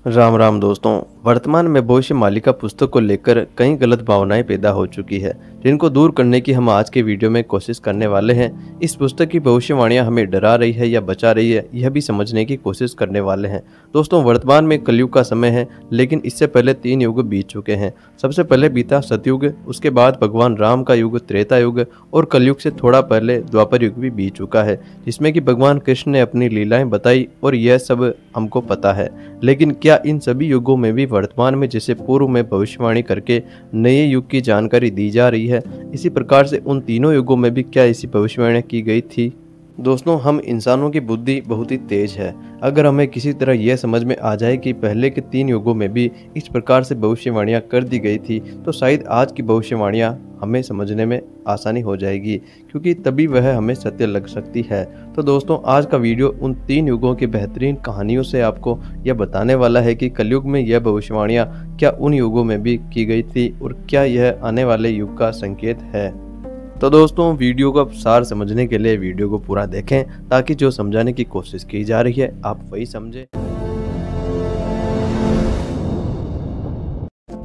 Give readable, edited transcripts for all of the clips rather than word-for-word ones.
राम राम दोस्तों। वर्तमान में भविष्य मालिका पुस्तक को लेकर कई गलत भावनाएं पैदा हो चुकी है, जिनको दूर करने की हम आज के वीडियो में कोशिश करने वाले हैं। इस पुस्तक की भविष्यवाणियां हमें डरा रही है या बचा रही है, यह भी समझने की कोशिश करने वाले हैं। दोस्तों, वर्तमान में कलयुग का समय है, लेकिन इससे पहले 3 युग बीत चुके हैं। सबसे पहले बीता सतयुग, उसके बाद भगवान राम का युग त्रेता युग और कलयुग से थोड़ा पहले द्वापर युग भी बीत चुका है, जिसमें कि भगवान कृष्ण ने अपनी लीलाएं बताई और यह सब हमको पता है। लेकिन क्या इन सभी युगों में भी वर्तमान में जैसे पूर्व में भविष्यवाणी करके नए युग की जानकारी दी जा रही है, इसी प्रकार से उन तीनों युगों में भी क्या ऐसी भविष्यवाणी की गई थी? दोस्तों, हम इंसानों की बुद्धि बहुत ही तेज है। अगर हमें किसी तरह यह समझ में आ जाए कि पहले के 3 युगों में भी इस प्रकार से भविष्यवाणियां कर दी गई थी, तो शायद आज की भविष्यवाणियां हमें समझने में आसानी हो जाएगी, क्योंकि तभी वह हमें सत्य लग सकती है। तो दोस्तों, आज का वीडियो उन 3 युगों की बेहतरीन कहानियों से आपको यह बताने वाला है कि कलयुग में यह भविष्यवाणियां क्या उन युगों में भी की गई थी और क्या यह आने वाले युग का संकेत है। तो दोस्तों, वीडियो का सार समझने के लिए वीडियो को पूरा देखें, ताकि जो समझाने की कोशिश की जा रही है आप वही समझें।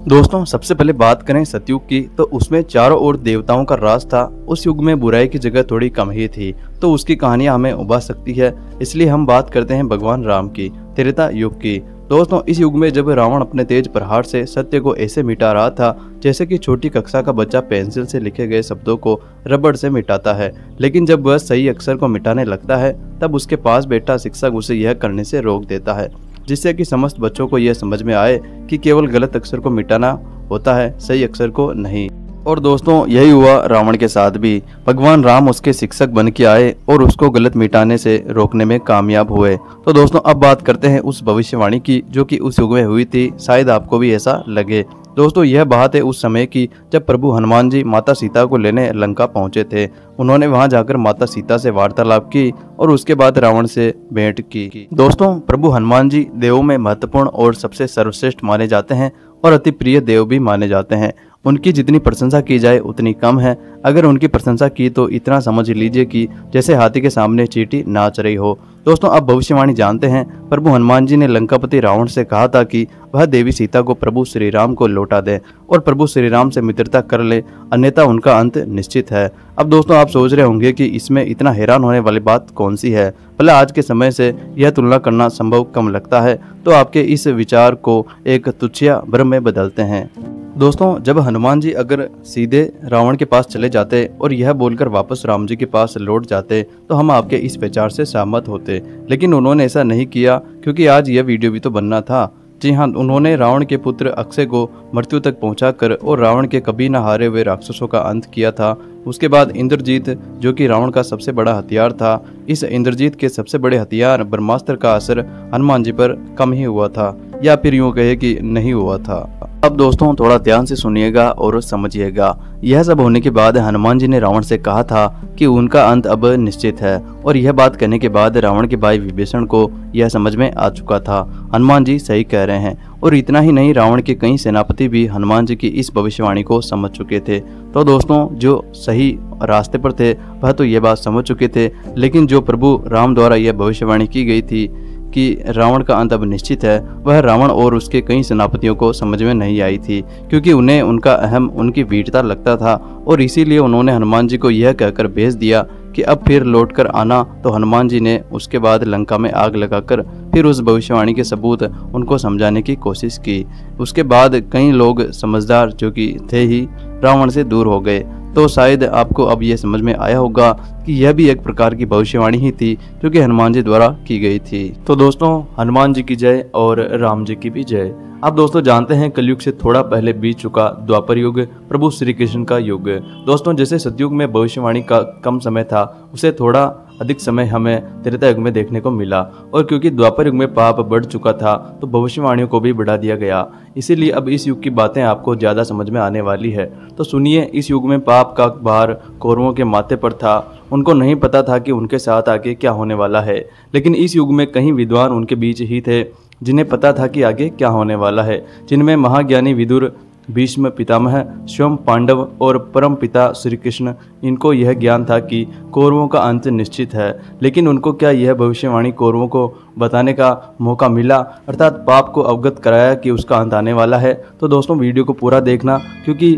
दोस्तों, सबसे पहले बात करें सतयुग की, तो उसमें चारों ओर देवताओं का राज था। उस युग में बुराई की जगह थोड़ी कम ही थी, तो उसकी कहानियां हमें उबा सकती है। इसलिए हम बात करते हैं भगवान राम की, त्रेता युग की। दोस्तों, इस युग में जब रावण अपने तेज प्रहार से सत्य को ऐसे मिटा रहा था जैसे कि छोटी कक्षा का बच्चा पेंसिल से लिखे गए शब्दों को रबड़ से मिटाता है, लेकिन जब वह सही अक्षर को मिटाने लगता है तब उसके पास बैठा शिक्षक उसे यह करने से रोक देता है, जिससे कि समस्त बच्चों को यह समझ में आए कि केवल गलत अक्षर को मिटाना होता है, सही अक्षर को नहीं। और दोस्तों, यही हुआ रावण के साथ भी। भगवान राम उसके शिक्षक बन के आए और उसको गलत मिटाने से रोकने में कामयाब हुए। तो दोस्तों, अब बात करते हैं उस भविष्यवाणी की जो कि उस युग में हुई थी। शायद आपको भी ऐसा लगे। दोस्तों, यह बात है उस समय की जब प्रभु हनुमान जी माता सीता को लेने लंका पहुंचे थे। उन्होंने वहां जाकर माता सीता से वार्तालाप की और उसके बाद रावण से भेंट की। दोस्तों, प्रभु हनुमान जी देवों में महत्वपूर्ण और सबसे सर्वश्रेष्ठ माने जाते हैं और अति प्रिय देव भी माने जाते हैं। उनकी जितनी प्रशंसा की जाए उतनी कम है। अगर उनकी प्रशंसा की तो इतना समझ लीजिए कि जैसे हाथी के सामने चींटी नाच रही हो। दोस्तों, अब भविष्यवाणी जानते हैं। प्रभु हनुमान जी ने लंकापति रावण से कहा था कि वह देवी सीता को प्रभु श्री राम को लौटा दे और प्रभु श्री राम से मित्रता कर ले, अन्यथा उनका अंत निश्चित है। अब दोस्तों, आप सोच रहे होंगे कि इसमें इतना हैरान होने वाली बात कौन सी है। भले आज के समय से यह तुलना करना संभव कम लगता है, तो आपके इस विचार को एक तुच्छिया भ्रम में बदलते हैं। दोस्तों, जब हनुमान जी अगर सीधे रावण के पास चले जाते और यह बोलकर वापस राम जी के पास लौट जाते तो हम आपके इस विचार से सहमत होते, लेकिन उन्होंने ऐसा नहीं किया, क्योंकि आज यह वीडियो भी तो बनना था। जी हाँ, उन्होंने रावण के पुत्र अक्षय को मृत्यु तक पहुंचाकर और रावण के कभी न हारे हुए राक्षसों का अंत किया था। उसके बाद इंद्रजीत, जो कि रावण का सबसे बड़ा हथियार था, इस इंद्रजीत के सबसे बड़े हथियार ब्रह्मास्त्र का असर हनुमान जी पर कम ही हुआ था, या फिर यूं कहे कि नहीं हुआ था। अब दोस्तों, थोड़ा ध्यान से सुनिएगा और समझिएगा। यह सब होने के बाद हनुमान जी ने रावण से कहा था कि उनका अंत अब निश्चित है, और यह बात कहने के बाद रावण के भाई विभीषण को यह समझ में आ चुका था हनुमान जी सही कह रहे हैं। और इतना ही नहीं, रावण के कई सेनापति भी हनुमान जी की इस भविष्यवाणी को समझ चुके थे। तो दोस्तों, जो सही रास्ते पर थे वह तो यह बात समझ चुके थे, लेकिन जो प्रभु राम द्वारा यह भविष्यवाणी की गई थी कि रावण का अंत अब निश्चित है, वह रावण और उसके कई सेनापतियों को समझ में नहीं आई थी, क्योंकि उन्हें उनका अहम उनकी वीरता लगता था, और इसीलिए उन्होंने हनुमान जी को यह कहकर भेज दिया कि अब फिर लौटकर आना। तो हनुमान जी ने उसके बाद लंका में आग लगाकर फिर उस भविष्यवाणी के सबूत उनको समझाने की कोशिश की। उसके बाद कई लोग समझदार जो कि थे ही रावण से दूर हो गए। तो शायद आपको अब यह समझ में आया होगा कि यह भी एक प्रकार की भविष्यवाणी ही थी जो कि हनुमान जी द्वारा की गई थी। तो दोस्तों, हनुमान जी की जय और राम जी की भी जय। आप दोस्तों जानते हैं कलयुग से थोड़ा पहले बीत चुका द्वापर युग, प्रभु श्री कृष्ण का युग। दोस्तों, जैसे सतयुग में भविष्यवाणी का कम समय था, उसे थोड़ा अधिक समय हमें त्रेता युग में देखने को मिला, और क्योंकि द्वापर युग में पाप बढ़ चुका था तो भविष्यवाणियों को भी बढ़ा दिया गया। इसीलिए अब इस युग की बातें आपको ज्यादा समझ में आने वाली है। तो सुनिए, इस युग में पाप का भार कौरवों के माथे पर था। उनको नहीं पता था कि उनके साथ आगे क्या होने वाला है, लेकिन इस युग में कई विद्वान उनके बीच ही थे जिन्हें पता था कि आगे क्या होने वाला है, जिनमें महाज्ञानी विदुर भीष्म पितामह, स्वयं पांडव और परम पिता श्री कृष्ण, इनको यह ज्ञान था कि कौरवों का अंत निश्चित है। लेकिन उनको क्या यह भविष्यवाणी कौरवों को बताने का मौका मिला, अर्थात पाप को अवगत कराया कि उसका अंत आने वाला है। तो दोस्तों वीडियो को पूरा देखना, क्योंकि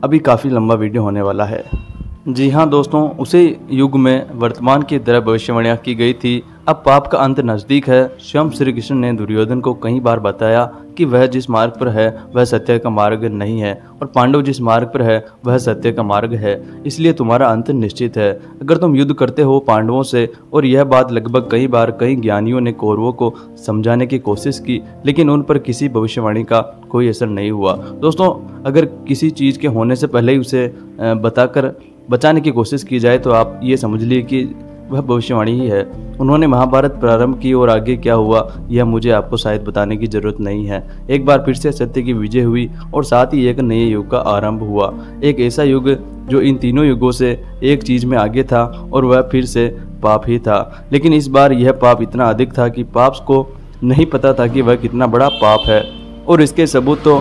अभी काफ़ी लंबा वीडियो होने वाला है। जी हाँ दोस्तों, उसी युग में वर्तमान की तरह भविष्यवाणियाँ की गई थी। अब पाप का अंत नज़दीक है। स्वयं श्री कृष्ण ने दुर्योधन को कई बार बताया कि वह जिस मार्ग पर है वह सत्य का मार्ग नहीं है, और पांडव जिस मार्ग पर है वह सत्य का मार्ग है। इसलिए तुम्हारा अंत निश्चित है। अगर तुम युद्ध करते हो पांडवों से, और यह बात लगभग कई बार कई ज्ञानियों ने कौरवों को समझाने की कोशिश की, लेकिन उन पर किसी भविष्यवाणी का कोई असर नहीं हुआ। दोस्तों, अगर किसी चीज़ के होने से पहले ही उसे बताकर बचाने की कोशिश की जाए तो आप ये समझ लिए कि वह भविष्यवाणी ही है। उन्होंने महाभारत प्रारंभ की और आगे क्या हुआ यह मुझे आपको शायद बताने की जरूरत नहीं है। एक बार फिर से सत्य की विजय हुई और साथ ही एक नए युग का आरंभ हुआ। एक ऐसा युग जो इन तीनों युगों से एक चीज में आगे था, और वह फिर से पाप ही था। लेकिन इस बार यह पाप इतना अधिक था कि पाप को नहीं पता था कि वह कितना बड़ा पाप है, और इसके सबूत तो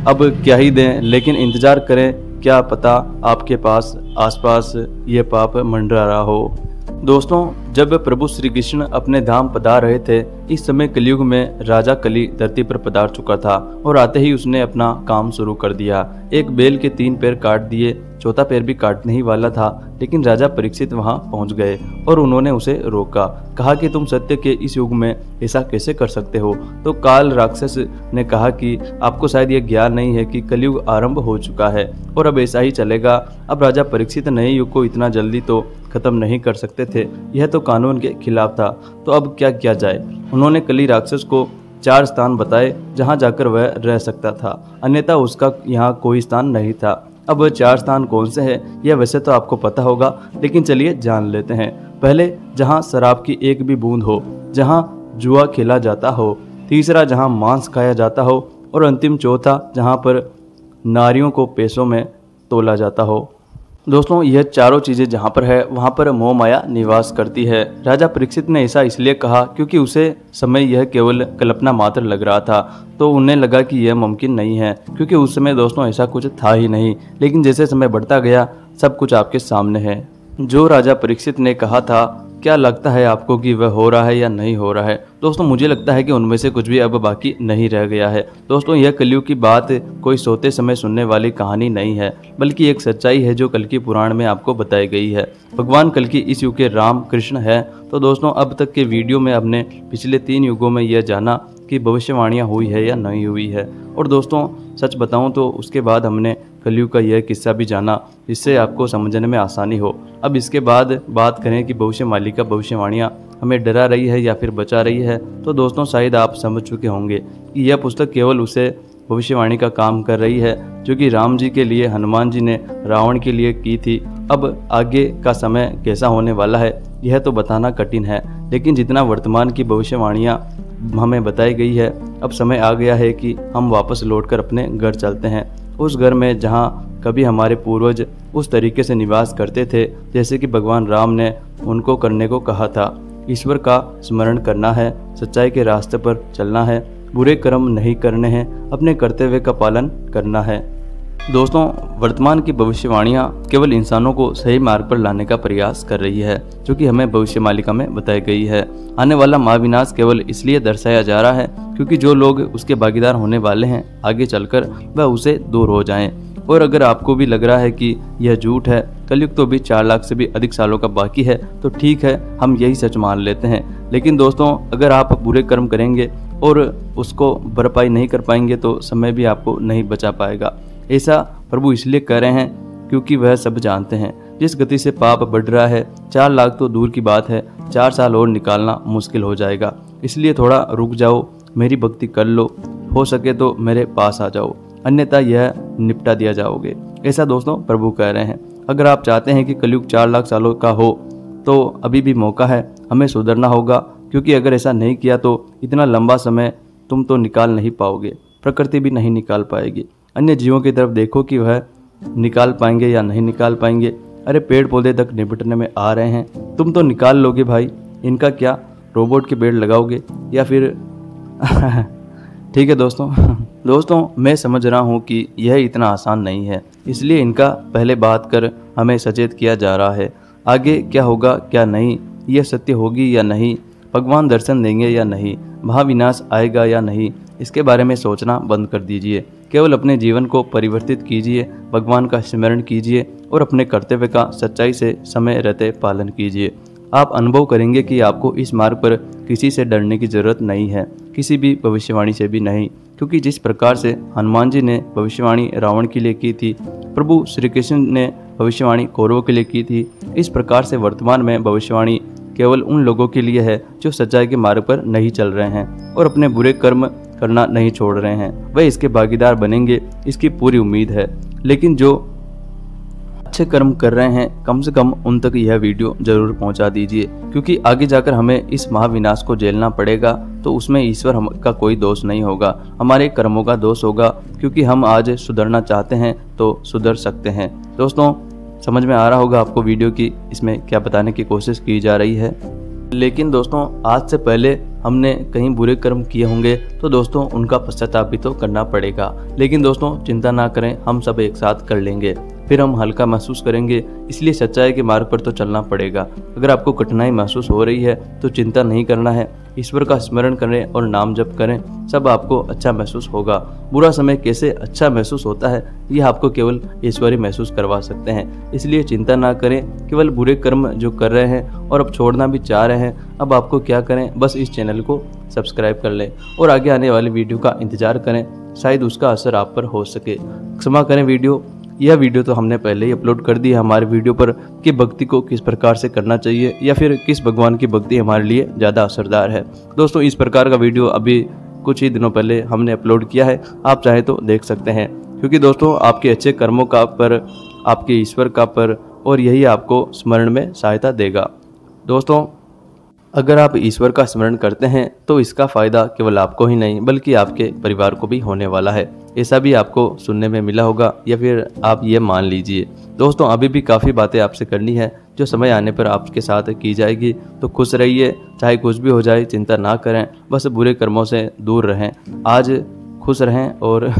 अब क्या ही दें, लेकिन इंतजार करें, क्या पता आपके पास आसपास ये पाप मंडरा रहा हो। दोस्तों, जब प्रभु श्री कृष्ण अपने धाम पधार रहे थे, इस समय कलयुग में राजा कली धरती पर पधार चुका था, और आते ही उसने अपना काम शुरू कर दिया। एक बेल के 3 पैर काट दिए, चौथा पैर भी काटने ही वाला था, लेकिन राजा परीक्षित वहां पहुंच गए और उन्होंने उसे रोका। कहा कि तुम सत्य के इस युग में ऐसा कैसे कर सकते हो। तो काल राक्षस ने कहा कि आपको शायद यह ज्ञान नहीं है कि कलयुग आरंभ हो चुका है और अब ऐसा ही चलेगा। अब राजा परीक्षित नए युग को इतना जल्दी तो खत्म नहीं कर सकते थे, यह तो कानून के खिलाफ था। तो अब क्या किया जाए। उन्होंने कली राक्षस को 4 स्थान बताए जहां जाकर वह रह सकता था, अन्यथा उसका यहाँ कोई स्थान नहीं था। अब वह 4 स्थान कौन से हैं यह वैसे तो आपको पता होगा, लेकिन चलिए जान लेते हैं। पहले, जहां शराब की एक भी बूंद हो, जहां जुआ खेला जाता हो। तीसरा, जहां मांस खाया जाता हो। और अंतिम चौथा, जहां पर नारियों को पैसों में तोला जाता हो। दोस्तों, यह चारों चीज़ें जहाँ पर है वहाँ पर मोह माया निवास करती है। राजा परीक्षित ने ऐसा इसलिए कहा क्योंकि उसे समय यह केवल कल्पना मात्र लग रहा था। तो उन्हें लगा कि यह मुमकिन नहीं है, क्योंकि उस समय दोस्तों ऐसा कुछ था ही नहीं। लेकिन जैसे समय बढ़ता गया सब कुछ आपके सामने है। जो राजा परीक्षित ने कहा था, क्या लगता है आपको कि वह हो रहा है या नहीं हो रहा है। दोस्तों, मुझे लगता है कि उनमें से कुछ भी अब बाकी नहीं रह गया है। दोस्तों, यह कलयुग की बात कोई सोते समय सुनने वाली कहानी नहीं है, बल्कि एक सच्चाई है जो कल की पुराण में आपको बताई गई है। भगवान कल की इस युग के राम कृष्ण है। तो दोस्तों, अब तक के वीडियो में हमने पिछले 3 युगों में यह जाना कि भविष्यवाणियाँ हुई है या नहीं हुई है। और दोस्तों, सच बताऊं तो उसके बाद हमने कलयुग का यह किस्सा भी जाना, जिससे आपको समझने में आसानी हो। अब इसके बाद बात करें कि भविष्यवाणी का भविष्यवाणियाँ हमें डरा रही है या फिर बचा रही है। तो दोस्तों, शायद आप समझ चुके होंगे कि यह पुस्तक केवल उसे भविष्यवाणी का काम कर रही है जो कि राम जी के लिए हनुमान जी ने रावण के लिए की थी। अब आगे का समय कैसा होने वाला है यह तो बताना कठिन है, लेकिन जितना वर्तमान की भविष्यवाणियाँ हमें बताई गई है, अब समय आ गया है कि हम वापस लौटकर अपने घर चलते हैं। उस घर में जहाँ कभी हमारे पूर्वज उस तरीके से निवास करते थे जैसे कि भगवान राम ने उनको करने को कहा था। ईश्वर का स्मरण करना है, सच्चाई के रास्ते पर चलना है, बुरे कर्म नहीं करने हैं, अपने कर्तव्य का पालन करना है। दोस्तों, वर्तमान की भविष्यवाणियाँ केवल इंसानों को सही मार्ग पर लाने का प्रयास कर रही है, जो कि हमें भविष्यमालिका में बताई गई है। आने वाला महाविनाश केवल इसलिए दर्शाया जा रहा है क्योंकि जो लोग उसके भागीदार होने वाले हैं आगे चलकर वह उसे दूर हो जाएं। और अगर आपको भी लग रहा है कि यह झूठ है, कलयुग तो भी 4 लाख से भी अधिक सालों का बाकी है, तो ठीक है, हम यही सच मान लेते हैं। लेकिन दोस्तों, अगर आप बुरे कर्म करेंगे और उसको भरपाई नहीं कर पाएंगे तो समय भी आपको नहीं बचा पाएगा। ऐसा प्रभु इसलिए कह रहे हैं क्योंकि वह सब जानते हैं जिस गति से पाप बढ़ रहा है, 4 लाख तो दूर की बात है, 4 साल और निकालना मुश्किल हो जाएगा। इसलिए थोड़ा रुक जाओ, मेरी भक्ति कर लो, हो सके तो मेरे पास आ जाओ, अन्यथा यह निपटा दिया जाओगे। ऐसा दोस्तों प्रभु कह रहे हैं। अगर आप चाहते हैं कि कलयुग 4 लाख सालों का हो तो अभी भी मौका है, हमें सुधरना होगा, क्योंकि अगर ऐसा नहीं किया तो इतना लंबा समय तुम तो निकाल नहीं पाओगे, प्रकृति भी नहीं निकाल पाएगी। अन्य जीवों की तरफ देखो कि वह निकाल पाएंगे या नहीं निकाल पाएंगे। अरे पेड़ पौधे तक निपटने में आ रहे हैं, तुम तो निकाल लोगे भाई, इनका क्या, रोबोट के पेड़ लगाओगे या फिर ठीक है दोस्तों दोस्तों मैं समझ रहा हूँ कि यह इतना आसान नहीं है, इसलिए इनका पहले बात कर हमें सचेत किया जा रहा है। आगे क्या होगा क्या नहीं, यह सत्य होगी या नहीं, भगवान दर्शन देंगे या नहीं, महाविनाश आएगा या नहीं, इसके बारे में सोचना बंद कर दीजिए। केवल अपने जीवन को परिवर्तित कीजिए, भगवान का स्मरण कीजिए और अपने कर्तव्य का सच्चाई से समय रहते पालन कीजिए। आप अनुभव करेंगे कि आपको इस मार्ग पर किसी से डरने की जरूरत नहीं है, किसी भी भविष्यवाणी से भी नहीं, क्योंकि जिस प्रकार से हनुमान जी ने भविष्यवाणी रावण के लिए की थी, प्रभु श्री कृष्ण ने भविष्यवाणी कौरवों के लिए की थी, इस प्रकार से वर्तमान में भविष्यवाणी केवल उन लोगों के लिए है जो सच्चाई के मार्ग पर नहीं चल रहे हैं और अपने बुरे कर्म करना नहीं छोड़ रहे हैं। वह इसके भागीदार बनेंगे, इसकी पूरी उम्मीद है। लेकिन जो अच्छे कर्म कर रहे हैं, कम से कम उन तक यह वीडियो जरूर पहुंचा दीजिए, क्योंकि आगे जाकर हमें इस महाविनाश को झेलना पड़ेगा तो उसमें ईश्वर का कोई दोष नहीं होगा, हमारे कर्मों का दोष होगा, क्योंकि हम आज सुधरना चाहते हैं तो सुधर सकते हैं। दोस्तों समझ में आ रहा होगा आपको वीडियो की इसमें क्या बताने की कोशिश की जा रही है। लेकिन दोस्तों आज से पहले हमने कहीं बुरे कर्म किए होंगे तो दोस्तों उनका पश्चाताप भी तो करना पड़ेगा। लेकिन दोस्तों चिंता ना करें, हम सब एक साथ कर लेंगे, फिर हम हल्का महसूस करेंगे। इसलिए सच्चाई के मार्ग पर तो चलना पड़ेगा। अगर आपको कठिनाई महसूस हो रही है तो चिंता नहीं करना है, ईश्वर का स्मरण करें और नाम जप करें, सब आपको अच्छा महसूस होगा। बुरा समय कैसे अच्छा महसूस होता है यह आपको केवल ईश्वर ही महसूस करवा सकते हैं। इसलिए चिंता ना करें, केवल बुरे कर्म जो कर रहे हैं और अब छोड़ना भी चाह रहे हैं, अब आपको क्या करें, बस इस चैनल को सब्सक्राइब कर लें और आगे आने वाली वीडियो का इंतजार करें, शायद उसका असर आप पर हो सके। क्षमा करें यह वीडियो तो हमने पहले ही अपलोड कर दी है हमारे वीडियो पर कि भक्ति को किस प्रकार से करना चाहिए या फिर किस भगवान की भक्ति हमारे लिए ज़्यादा असरदार है। दोस्तों इस प्रकार का वीडियो अभी कुछ ही दिनों पहले हमने अपलोड किया है, आप चाहे तो देख सकते हैं, क्योंकि दोस्तों आपके अच्छे कर्मों का पर, आपके ईश्वर का पर, और यही आपको स्मरण में सहायता देगा। दोस्तों अगर आप ईश्वर का स्मरण करते हैं तो इसका फ़ायदा केवल आपको ही नहीं बल्कि आपके परिवार को भी होने वाला है। ऐसा भी आपको सुनने में मिला होगा या फिर आप ये मान लीजिए। दोस्तों अभी भी काफ़ी बातें आपसे करनी है जो समय आने पर आपके साथ की जाएगी। तो खुश रहिए, चाहे कुछ भी हो जाए चिंता ना करें, बस बुरे कर्मों से दूर रहें, आज खुश रहें और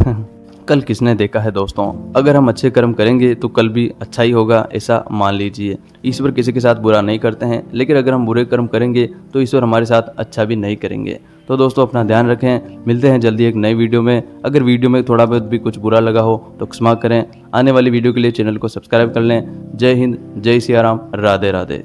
कल किसने देखा है दोस्तों, अगर हम अच्छे कर्म करेंगे तो कल भी अच्छा ही होगा, ऐसा मान लीजिए। ईश्वर किसी के साथ बुरा नहीं करते हैं, लेकिन अगर हम बुरे कर्म करेंगे तो ईश्वर हमारे साथ अच्छा भी नहीं करेंगे। तो दोस्तों अपना ध्यान रखें, मिलते हैं जल्दी एक नई वीडियो में। अगर वीडियो में थोड़ा बहुत भी कुछ बुरा लगा हो तो क्षमा करें। आने वाली वीडियो के लिए चैनल को सब्सक्राइब कर लें। जय हिंद, जय सिया राम, राधे राधे।